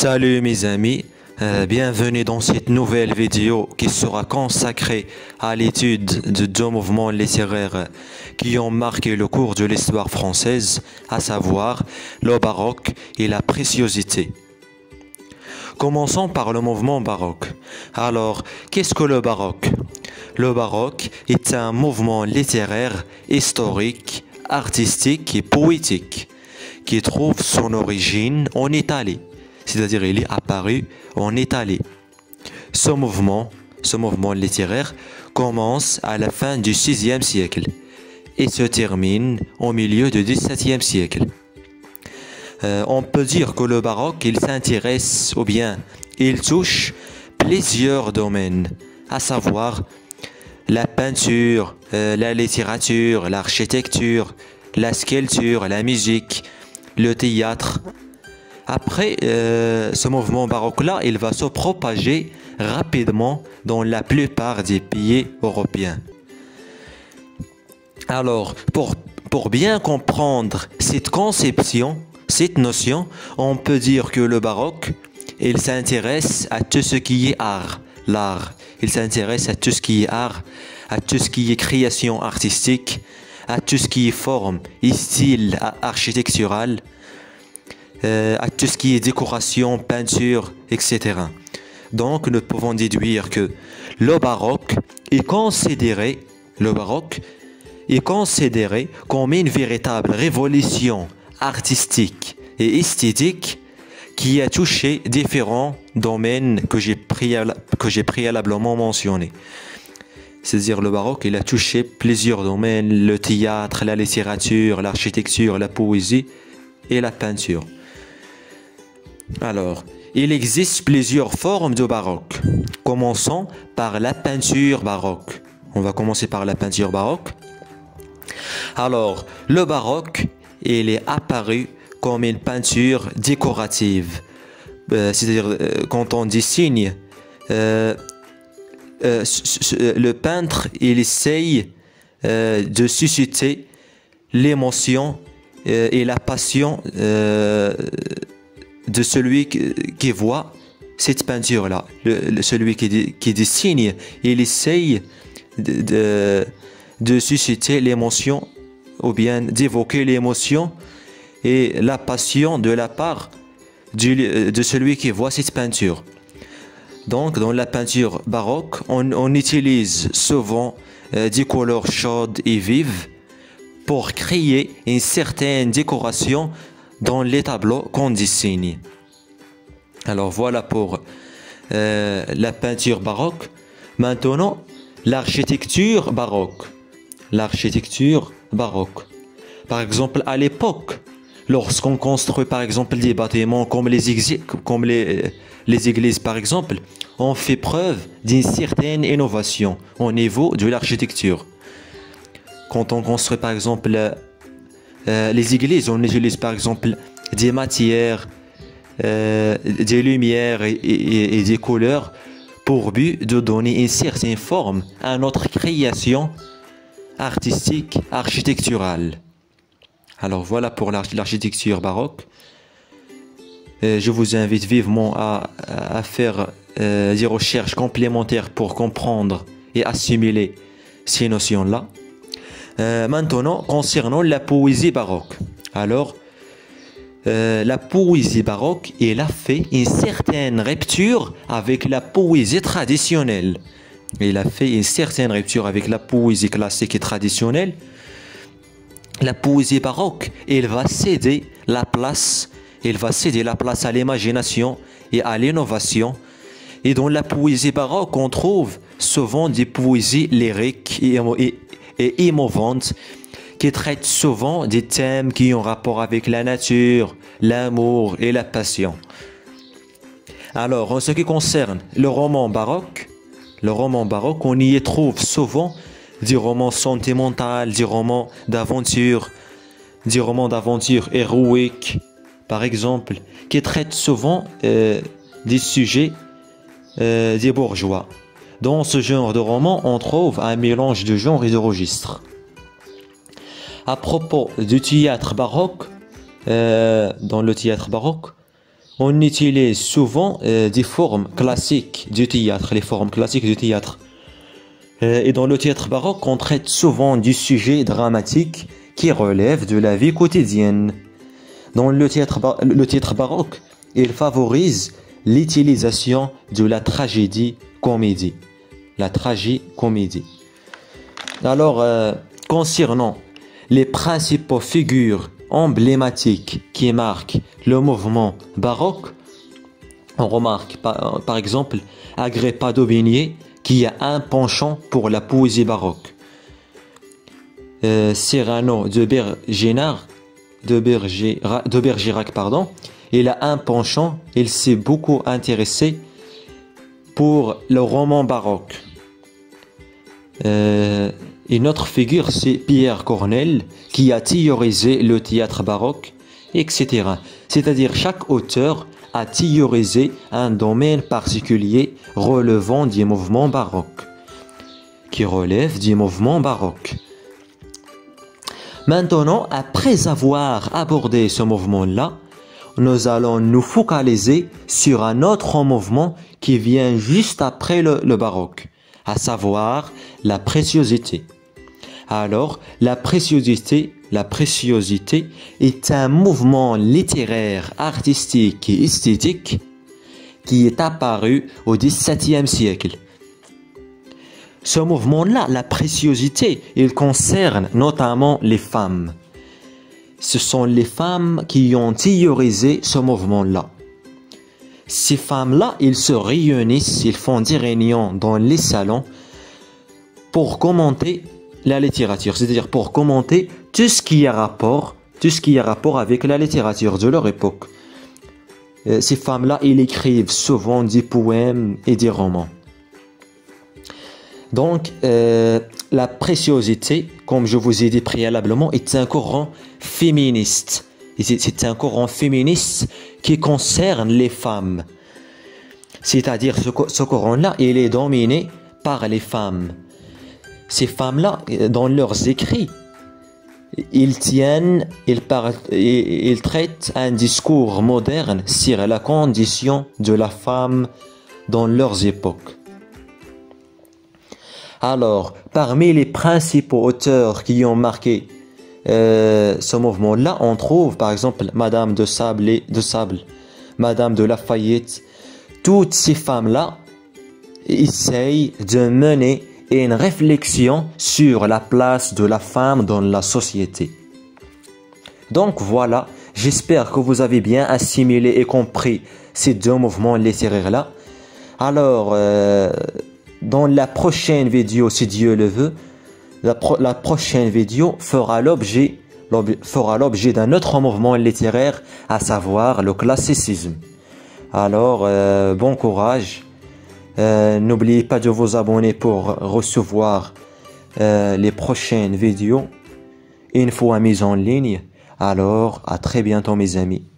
Salut mes amis, bienvenue dans cette nouvelle vidéo qui sera consacrée à l'étude de deux mouvements littéraires qui ont marqué le cours de l'histoire française, à savoir le baroque et la préciosité. Commençons par le mouvement baroque. Alors, qu'est-ce que le baroque? Le baroque est un mouvement littéraire, historique, artistique et poétique qui trouve son origine en Italie. C'est-à-dire il est apparu en Italie. Ce mouvement littéraire commence à la fin du VIe siècle et se termine au milieu du XVIIe siècle. On peut dire que le baroque, il s'intéresse ou bien il touche plusieurs domaines, à savoir la peinture, la littérature, l'architecture, la sculpture, la musique, le théâtre. Après, ce mouvement baroque-là, il va se propager rapidement dans la plupart des pays européens. Alors, pour bien comprendre cette conception, cette notion, on peut dire que le baroque, il s'intéresse à tout ce qui est art, l'art. Il s'intéresse à tout ce qui est art, à tout ce qui est création artistique, à tout ce qui est forme et style architectural, à tout ce qui est décoration, peinture, etc. Donc, nous pouvons déduire que le baroque est considéré comme une véritable révolution artistique et esthétique qui a touché différents domaines que j'ai préalablement mentionnés. C'est-à-dire le baroque, il a touché plusieurs domaines, le théâtre, la littérature, l'architecture, la poésie et la peinture. Alors, il existe plusieurs formes de baroque. Commençons par la peinture baroque. On va commencer par la peinture baroque. Alors, le baroque, il est apparu comme une peinture décorative. C'est-à-dire, quand on dessine, le peintre, il essaye de susciter l'émotion et la passion de celui qui voit cette peinture-là. Celui qui dessine, il essaye de susciter l'émotion ou bien d'évoquer l'émotion et la passion de la part de celui qui voit cette peinture. Donc, dans la peinture baroque, on utilise souvent des couleurs chaudes et vives pour créer une certaine décoration dans les tableaux qu'on dessine. Alors voilà pour la peinture baroque. Maintenant, l'architecture baroque. L'architecture baroque. Par exemple, à l'époque, lorsqu'on construit par exemple des bâtiments comme les églises par exemple, on fait preuve d'une certaine innovation au niveau de l'architecture. Quand on construit par exemple les églises, on utilise par exemple des matières, des lumières et des couleurs pour but de donner une certaine forme à notre création artistique, architecturale. Alors voilà pour l'architecture baroque. Je vous invite vivement à faire des recherches complémentaires pour comprendre et assimiler ces notions-là. Maintenant, concernant la poésie baroque. Alors, la poésie baroque, elle a fait une certaine rupture avec la poésie traditionnelle. Elle a fait une certaine rupture avec la poésie classique et traditionnelle. La poésie baroque, elle va céder la place à l'imagination et à l'innovation. Et dans la poésie baroque, on trouve souvent des poésies lyriques et émouvantes qui traitent souvent des thèmes qui ont rapport avec la nature, l'amour et la passion. Alors, en ce qui concerne le roman baroque, on y trouve souvent des romans sentimentaux, des romans d'aventure héroïques, par exemple, qui traitent souvent des sujets des bourgeois. Dans ce genre de roman, on trouve un mélange de genres et de registres. À propos du théâtre baroque, dans le théâtre baroque, On utilise souvent des formes classiques du théâtre, les formes classiques du théâtre. Et dans le théâtre baroque, on traite souvent du sujet dramatique qui relève de la vie quotidienne. Dans le théâtre baroque, il favorise l'utilisation de la tragédie-comédie. La tragédie-comédie. Alors, concernant les principaux figures emblématiques qui marquent le mouvement baroque, on remarque par exemple Agrippa d'Aubigné qui a un penchant pour la poésie baroque. Cyrano de Bergerac, il a un penchant, il s'est beaucoup intéressé pour le roman baroque. Une autre figure, c'est Pierre Corneille, qui a théorisé le théâtre baroque, etc. C'est-à-dire, chaque auteur a théorisé un domaine particulier relevant du mouvement baroque, qui relève du mouvement baroque. Maintenant, après avoir abordé ce mouvement-là, nous allons nous focaliser sur un autre mouvement qui vient juste après le baroque, à savoir la préciosité. Alors, la préciosité est un mouvement littéraire, artistique et esthétique qui est apparu au XVIIe siècle. Ce mouvement-là, la préciosité, il concerne notamment les femmes. Ce sont les femmes qui ont théorisé ce mouvement-là. Ces femmes-là, ils se réunissent, ils font des réunions dans les salons pour commenter la littérature, c'est-à-dire pour commenter tout ce qui a rapport avec la littérature de leur époque. Ces femmes-là, ils écrivent souvent des poèmes et des romans. Donc, la préciosité, comme je vous ai dit préalablement, est un courant féministe. C'est un courant féministe qui concerne les femmes. C'est-à-dire, ce courant-là, il est dominé par les femmes. Ces femmes-là, dans leurs écrits, ils traitent un discours moderne sur la condition de la femme dans leurs époques. Alors, parmi les principaux auteurs qui ont marqué ce mouvement-là, on trouve par exemple Madame de Sable, Madame de Lafayette. Toutes ces femmes-là essayent de mener une réflexion sur la place de la femme dans la société. Donc voilà, j'espère que vous avez bien assimilé et compris ces deux mouvements littéraires-là. Alors, dans la prochaine vidéo, si Dieu le veut, la prochaine vidéo fera l'objet d'un autre mouvement littéraire, à savoir le classicisme. Alors, bon courage. N'oubliez pas de vous abonner pour recevoir les prochaines vidéos une fois mises en ligne. Alors, à très bientôt mes amis.